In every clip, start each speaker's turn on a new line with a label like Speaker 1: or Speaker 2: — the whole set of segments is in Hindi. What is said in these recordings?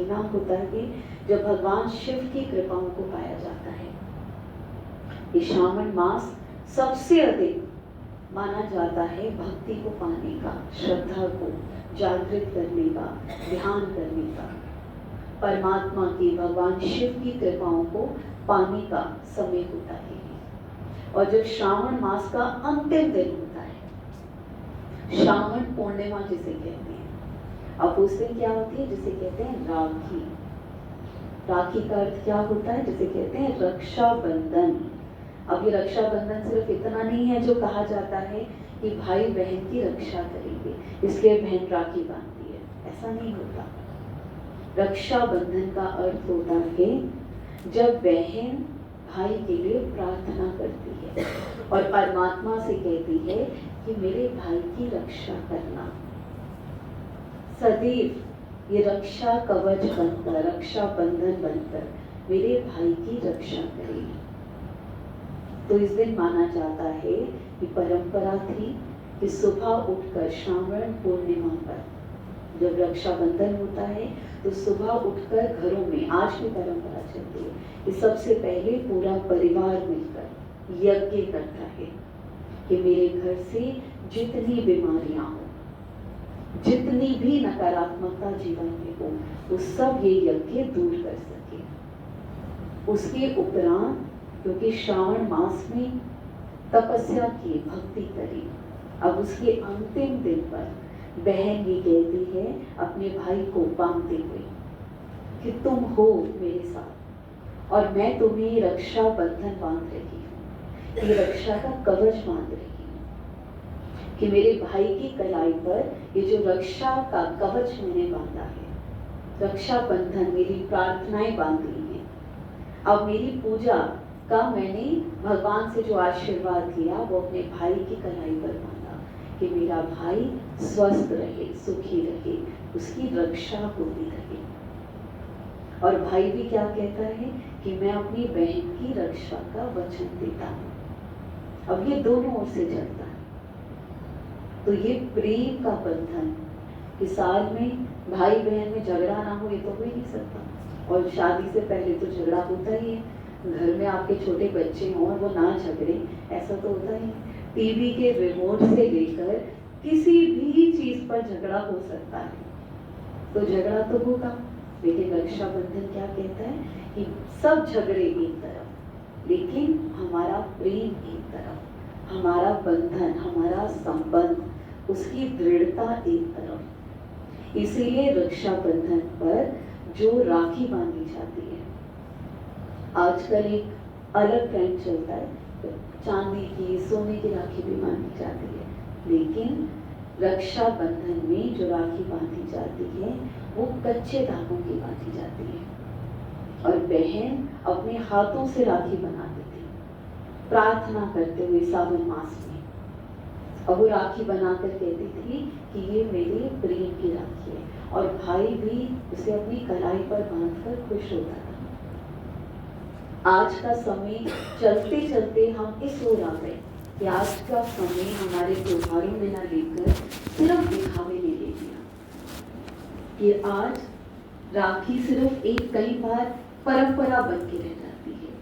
Speaker 1: महीना होता है जब भगवान शिव की कृपाओं को पाया जाता है। ये श्रावण मास सबसे अधिक माना जाता है भक्ति को पाने का, श्रद्धा को जागृत करने का, ध्यान करने का, परमात्मा की, भगवान शिव की कृपाओं को पाने का समय होता है। और जब श्रावण मास का अंतिम दिन होता है, श्रावण पूर्णिमा जिसे कहते हैं, अब उस दिन क्या होती है, जिसे कहते हैं राखी। राखी का अर्थ क्या होता है, जिसे कहते हैं रक्षाबंधन। अब ये रक्षाबंधन सिर्फ इतना नहीं है जो कहा जाता है कि भाई बहन की रक्षा करेंगे इसलिए बहन राखी बांधती है, ऐसा नहीं होता। रक्षाबंधन का अर्थ होता है जब बहन भाई के लिए प्रार्थना करती है और परमात्मा से कहती है कि मेरे भाई की रक्षा करना, सदैव ये रक्षा कवच बनकर, रक्षा बंधन बनकर मेरे भाई की रक्षा करेगी। तो इस दिन माना जाता है कि परंपरा थी कि सुबह उठकर श्रावण पूर्णिमा पर जब रक्षाबंधन होता है तो सुबह उठकर घरों में, आज भी परंपरा चलती है कि सबसे पहले पूरा परिवार मिलकर यज्ञ करता है कि मेरे घर से जितनी बीमारियां हो, जितनी भी नकारात्मकता जीवन में हो, वो सब ये यज्ञ दूर कर सके। उसके उपरांत क्योंकि श्रावण मास में तपस्या की, भक्ति करी, अब उसके अंतिम दिन पर बहन ये कहती है अपने भाई को बांधते हुए कि तुम हो मेरे साथ और मैं तुम्हें रक्षा बंधन बांध रही हूँ, ये रक्षा का कवच बांध रही हूँ कि मेरे भाई की कलाई पर ये जो रक्षा का कवच मैंने बांधा है, रक्षा बंधन, मेरी प्रार्थनाएं बांधी हैं। अब मेरी पूजा का मैंने भगवान से जो आशीर्वाद लिया वो अपने भाई की कलाई पर बांधा कि मेरा भाई स्वस्थ रहे, सुखी रहे, उसकी रक्षा होती रहे। और भाई भी क्या कहता है कि मैं अपनी बहन की रक्षा का वचन देता हूँ। अब ये दोनों ओर से चलता है। तो ये प्रेम का बंधन कि साल में भाई बहन में झगड़ा ना हो, ये तो हो ही नहीं सकता। और शादी से पहले तो झगड़ा होता ही है, घर में आपके छोटे बच्चे हों और वो ना झगड़े, ऐसा तो होता ही है। टीवी के रिमोट से लेकर किसी भी चीज पर झगड़ा हो सकता है, तो झगड़ा तो होगा। लेकिन रक्षाबंधन क्या कहता है कि सब झगड़े एक तरफ, लेकिन हमारा प्रेम एक तरफ, हमारा बंधन, हमारा संबंध, उसकी दृढ़ता एक तरफ। इसीलिए रक्षाबंधन पर जो राखी बांधी जाती है, आजकल एक अलग ट्रेंड चलता है, चांदी की, सोने की राखी भी बांधी जाती है, लेकिन रक्षाबंधन में जो राखी बांधी जाती है वो कच्चे धागों की बांधी जाती है। और बहन अपने हाथों से राखी बनाती थी प्रार्थना करते हुए सावन मास में, और वो राखी बनाकर कहती थी कि ये मेरे प्रेम की राखी है, और भाई भी उसे अपनी कलाई पर बांधकर खुश होता था। आज का समय चलते चलते हम इस ओर आ गए कि आज का समय हमारे त्योहारों में ना लेकर सिर्फ दिखावे में ले लिया कि आज राखी सिर्फ एक कई बार परंपरा बन के रह जाती है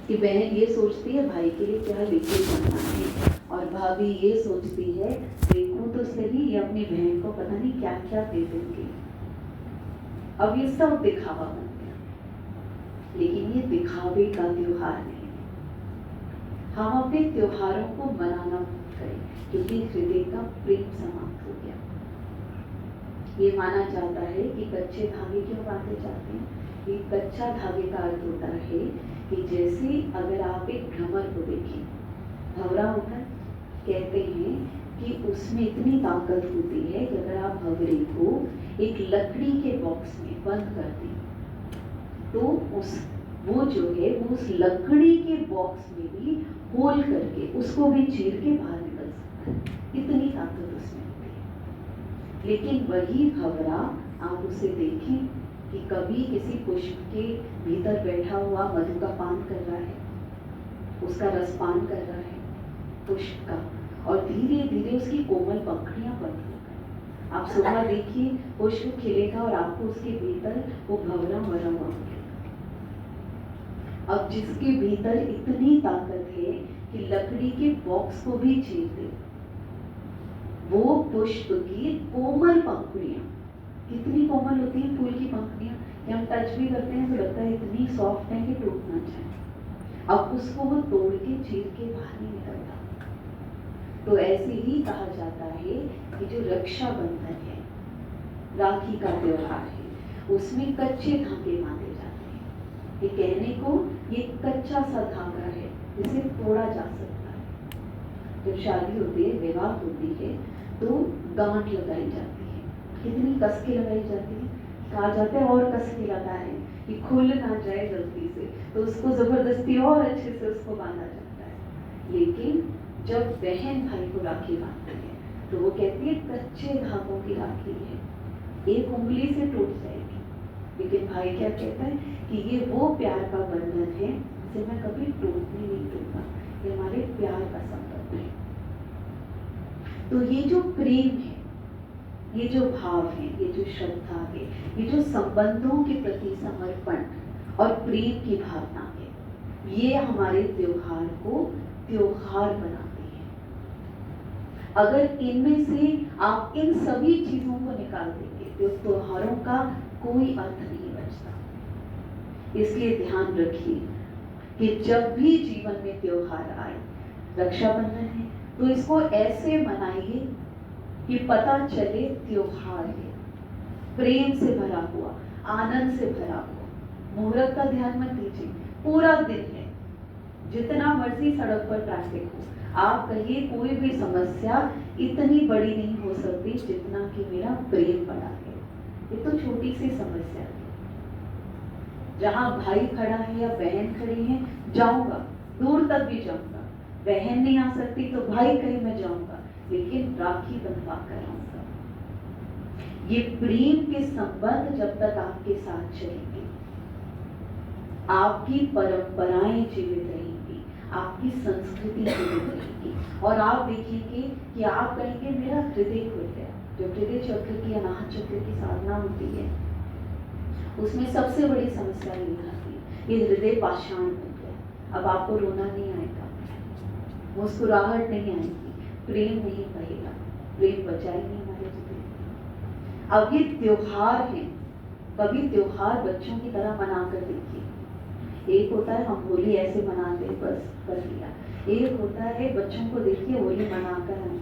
Speaker 1: कि बहन ये सोचती है भाई के लिए क्या लेके जाना है, और भाभी ये सोचती है देखो तो सही ये अपनी बहन को पता नहीं क्या क्या दे देंगे। अब ये सब दिखावा बन गया, लेकिन ये दिखावे का त्योहार नहीं। हम अपने त्योहारों को मनाना करें क्योंकि हृदय का प्रेम समाप्त हो गया। ये माना जाता है कि कच्चे धागे क्यों बांधे जाते हैं, कि कच्चा धागे का अर्थ होता है कि जैसे अगर आप एक भ्रमर को देखें, भंवरा होता है, कहते हैं कि उसमें इतनी ताकत होती है कि अगर आप भंवरे को एक लकड़ी के बॉक्स में बंद कर दें तो वो जो है वो उस लकड़ी के बॉक्स में भी होल करके उसको भी चीर के बाहर निकल सकता है, इतनी ताकत उसमें होती है। लेकिन वही भंवरा आप उसे देखें कि कभी किसी पुष्प के भीतर बैठा हुआ मधु का पान कर रहा है, उसका रस पान कर रहा है पुष्प का, और धीरे धीरे उसकी कोमल पंखुड़ियां बंद हो गई, आप सुबह देखिए पुष्प खिलेगा और आपको उसके भीतर वो भंवरा भरा हुआ मिलेगा। अब जिसके भीतर इतनी ताकत है कि लकड़ी के बॉक्स को भी चीर दे, वो पुष्प की कोमल पंखुड़ियां, कितनी कोमल होती है फूल की पंखुड़ियां कि हम टच भी करते हैं तो लगता है इतनी सॉफ्ट है कि टूटना चाहिए। अब उसको वो तोड़ के चीर के बाहर नहीं निकलता। तो ऐसे ही कहा जाता है कि जो रक्षाबंधन है, राखी का त्योहार है, उसमें कच्चे धागे बांधे जाते हैं। ये कहने को ये कच्चा सा धागा है, इसे तोड़ा जा सकता है। जब शादी होती है, विवाह होती है, तो गांठ लगाई जाती है। कितनी कस के लगाई जाती है, कहा जाता है और कस के लगा है कि खुल ना जाए जल्दी से, तो उसको जबरदस्ती और अच्छे से उसको बांधा जाता है। लेकिन जब बहन भाई को राखी बांधती है तो वो कहती है कच्चे धागों की राखी है, एक उंगली से टूट जाएगी। लेकिन भाई क्या कहता है कि ये वो प्यार का बंधन है जिसे मैं कभी टूटने नहीं दूंगा, ये हमारे प्यार का संबंध है। तो ये जो प्रेम है, ये जो भाव है, ये जो श्रद्धा है, ये जो संबंधों के प्रति समर्पण और प्रेम की भावना है, ये हमारे त्योहार को त्योहार बनाते हैं। अगर इनमें से आप इन सभी चीजों को निकाल देंगे तो त्योहारों का कोई अर्थ नहीं बचता। इसलिए ध्यान रखिए कि जब भी जीवन में त्योहार आए, रक्षाबंधन है तो इसको ऐसे मनाइए कि पता चले त्योहार है, प्रेम से भरा हुआ, आनंद से भरा हुआ। मुहूर्त का ध्यान मत दीजिए, पूरा दिन है, जितना मर्जी सड़क पर ट्रैफिक हो, आप कहिए कोई भी समस्या इतनी बड़ी नहीं हो सकती जितना कि मेरा प्रेम बड़ा है। ये तो छोटी सी समस्या है। जहां भाई खड़ा है या बहन खड़ी है, जाऊंगा, दूर तक भी जाऊंगा। बहन नहीं आ सकती तो भाई कहीं मैं जाऊंगा, लेकिन राखी बंधवा कर आऊंगा। ये प्रेम के संबंध जब तक आपके साथ चलेंगे, आपकी परंपराएं जीवित रहेंगी, आपकी संस्कृति जीवित रहेगी, और आप देखेंगे कि आप कहेंगे मेरा हृदय खुल गया। जो हृदय चक्र की, अनाहत चक्र की साधना होती है, उसमें सबसे बड़ी समस्या ये आती है, ये हृदय पाषाण बन गया। अब आपको रोना नहीं आएगा, मुस्कुराहट नहीं आएगी, प्रेम नहीं बहेगा, प्रेम बचा ही नहीं हमारे हृदय। अब ये त्योहार है, कभी त्योहार बच्चों की तरह मना कर देखिए। एक होता है हम होली ऐसे मनाते बस कर लिया, एक होता है बच्चों को देखिए होली मनाकर हम,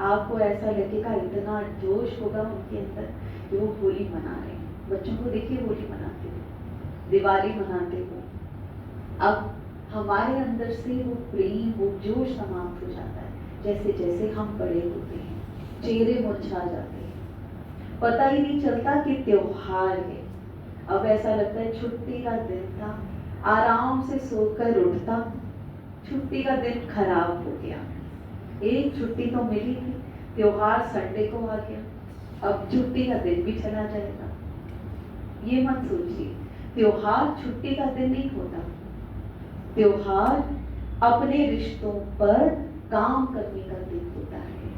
Speaker 1: आपको ऐसा लगेगा इतना जोश होगा उनके अंदर कि वो होली मना रहे हैं। बच्चों को देखिए होली मनाते हुए, दिवाली मनाते हुए। अब हमारे अंदर से वो प्रेम, वो जोश समाप्त हो जाता है। जैसे जैसे हम बड़े होते हैं, चेहरे मुरझा जाते हैं, पता ही नहीं चलता कि त्योहार है। अब ऐसा लगता है छुट्टी का दिन था, आराम से सोकर उठता, छुट्टी का दिन खराब हो गया। एक छुट्टी तो मिली थी, त्योहार संडे को आ गया, अब छुट्टी का दिन भी चला जाएगा। ये मत सोचिए, त्योहार छुट्टी का दिन नहीं होता। त्योहार अपने रिश्तों पर काम करने का दिन होता है,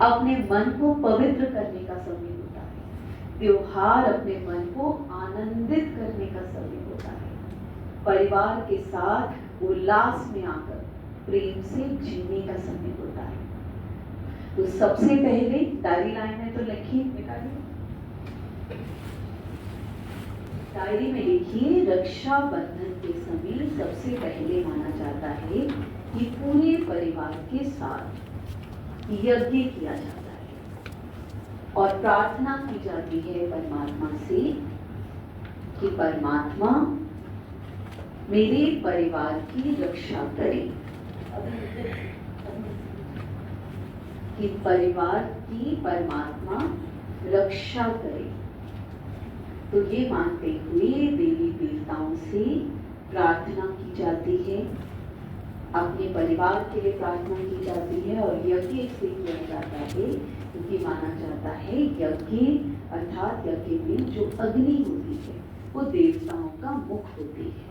Speaker 1: अपने मन को पवित्र करने का समय होता है। त्योहार अपने मन को आनंदित करने का समय होता है, परिवार के साथ उल्लास में आकर प्रेम से जीने का समय होता है। तो सबसे पहले डायरी लाइन में तो लिखिए, डायरी में लिखिए, रक्षाबंधन के समय सबसे पहले माना जाता है कि पूरे परिवार के साथ यज्ञ किया जाता है और प्रार्थना की जाती है परमात्मा से कि परमात्मा मेरे परिवार की रक्षा करे, कि परिवार की परमात्मा रक्षा करे। तो ये मानते हुए देवी देवताओं से प्रार्थना की जाती है, अपने परिवार के लिए प्रार्थना की जाती है। और यज्ञ इसलिए किया जाता है क्योंकि माना जाता है यज्ञ अर्थात यज्ञ में जो अग्नि होती है वो देवताओं का मुख होती है।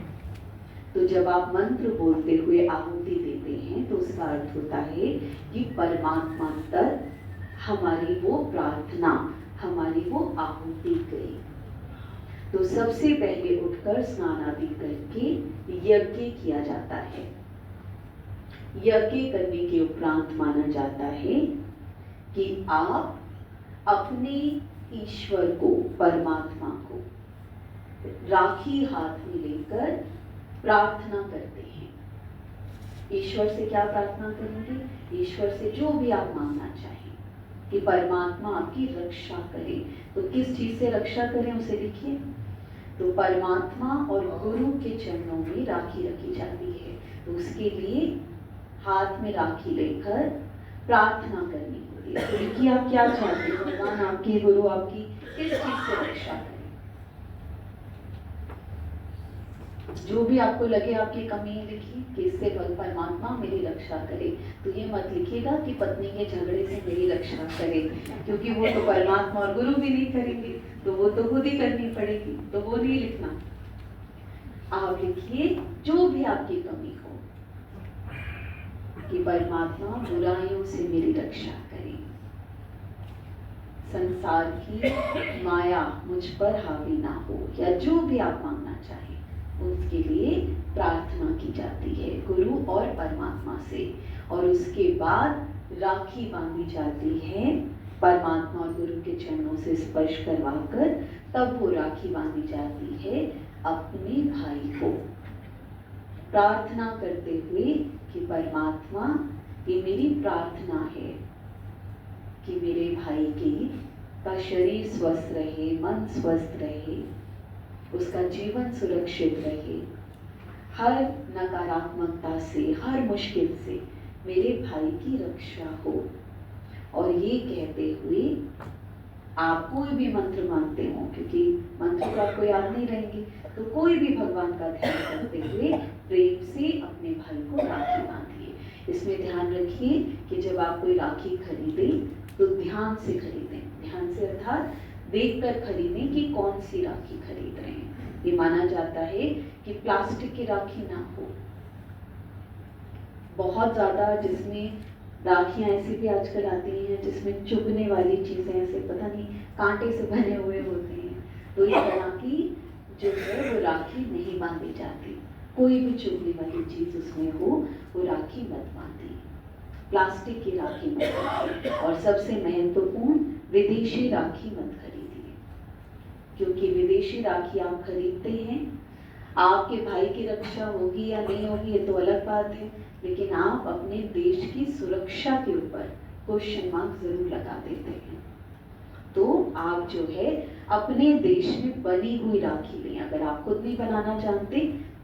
Speaker 1: तो जब आप मंत्र बोलते हुए आहुति देते हैं तो उसका अर्थ होता है कि परमात्मा तक हमारी वो प्रार्थना, हमारी वो आहुति गई। तो सबसे पहले उठकर स्नान आदि करके यज्ञ किया जाता है। यज्ञ करने के उपरांत माना जाता है कि आप अपने ईश्वर को, परमात्मा को राखी हाथ में लेकर प्रार्थना करते हैं। ईश्वर से क्या प्रार्थना करेंगे? ईश्वर से जो भी आप मांगना चाहें कि परमात्मा आपकी रक्षा करे। तो किस चीज से रक्षा करें उसे लिखिए। तो परमात्मा और गुरु के चरणों में राखी रखी जाती है। तो उसके लिए हाथ में राखी लेकर प्रार्थना करनी होती है। तो लिखिए आप क्या चाहते हो, भगवान आपकी, गुरु आपकी किस चीज से रक्षा करें। जो भी आपको लगे आपकी कमी लिखिए कि इससे परमात्मा मेरी रक्षा करे। तो ये मत लिखिएगा कि पत्नी के झगड़े से मेरी रक्षा करे, क्योंकि वो तो परमात्मा और गुरु भी नहीं करेंगे, तो वो तो खुद ही करनी पड़ेगी, तो वो नहीं लिखना। आप लिखिए जो भी आपकी कमी हो कि परमात्मा बुराइयों से मेरी रक्षा करे, संसार की माया मुझ पर हावी ना हो, या जो भी आप मांगना चाहें उसके लिए प्रार्थना की जाती है गुरु और परमात्मा से। और उसके बाद राखी बांधी जाती है, परमात्मा और गुरु के चरणों से स्पर्श करवाकर तब वो राखी बांधी जाती है अपने भाई को, प्रार्थना करते हुए कि परमात्मा, ये मेरी प्रार्थना है कि मेरे भाई का शरीर स्वस्थ रहे, मन स्वस्थ रहे, उसका जीवन सुरक्षित रहे, हर नकारात्मकता से, हर मुश्किल से मेरे भाई की रक्षा हो। और ये कहते हुए आप कोई भी मंत्र मानते हो, क्योंकि मंत्र को आपको याद नहीं रहेंगे, तो कोई भी भगवान का ध्यान करते हुए प्रेम से अपने भाई को राखी बांधिए। इसमें ध्यान रखिए कि जब आप कोई राखी खरीदे तो ध्यान से खरीदें। ध्यान से अर्थात देखकर खरीदें कि कौन सी राखी खरीद रहे हैं। ये माना जाता है कि प्लास्टिक की राखी ना हो, बहुत ज्यादा जिसमें राखियां ऐसी भी आजकल आती हैं जिसमें चुभने वाली चीजें, ऐसे पता नहीं कांटे से बने हुए होते हैं, तो इस तरह की जो है वो राखी नहीं बांधी जाती। कोई भी चुभने वाली चीज उसमें हो वो राखी मत बांधिए, प्लास्टिक की राखी मत बांधिए। और सबसे महत्वपूर्ण, विदेशी राखी मत खरीदिए, क्योंकि विदेशी राखी आप खरीदते हैं, आपके भाई की रक्षा होगी या नहीं होगी ये तो अलग बात है, लेकिन आप अपने देश की सुरक्षा के ऊपर क्वेश्चन मार्क जरूर लगा देते हैं। तो आप जो है अपने देश में बनी हुई राखी लें। अगर आप खुद नहीं बनाना जानते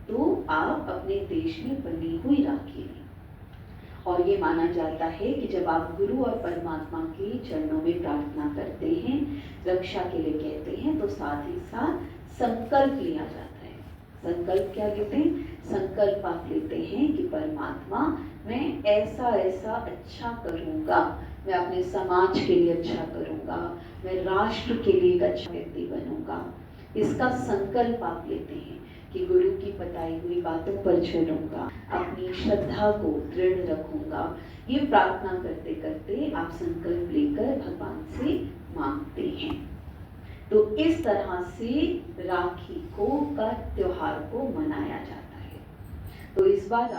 Speaker 1: तो आप अपने देश में बनी हुई राखी लें। और ये माना जाता है कि जब आप गुरु और परमात्मा के चरणों में प्रार्थना करते हैं, रक्षा के लिए कहते हैं, तो साथ ही साथ संकल्प लिया जाता है। संकल्प क्या लेते हैं? संकल्प आप लेते हैं कि परमात्मा मैं ऐसा ऐसा अच्छा करूँगा, मैं अपने समाज के लिए अच्छा करूँगा, मैं राष्ट्र के लिए एक अच्छा व्यक्ति बनूंगा। इसका संकल्प आप लेते हैं कि गुरु की बताई हुई बातों पर चलूंगा, अपनी श्रद्धा को दृढ़ रखूंगा। ये प्रार्थना करते करते आप संकल्प लेकर भगवान से मांगते हैं। तो इस तरह से राखी का त्योहार को मनाया जाता है। तो इस बार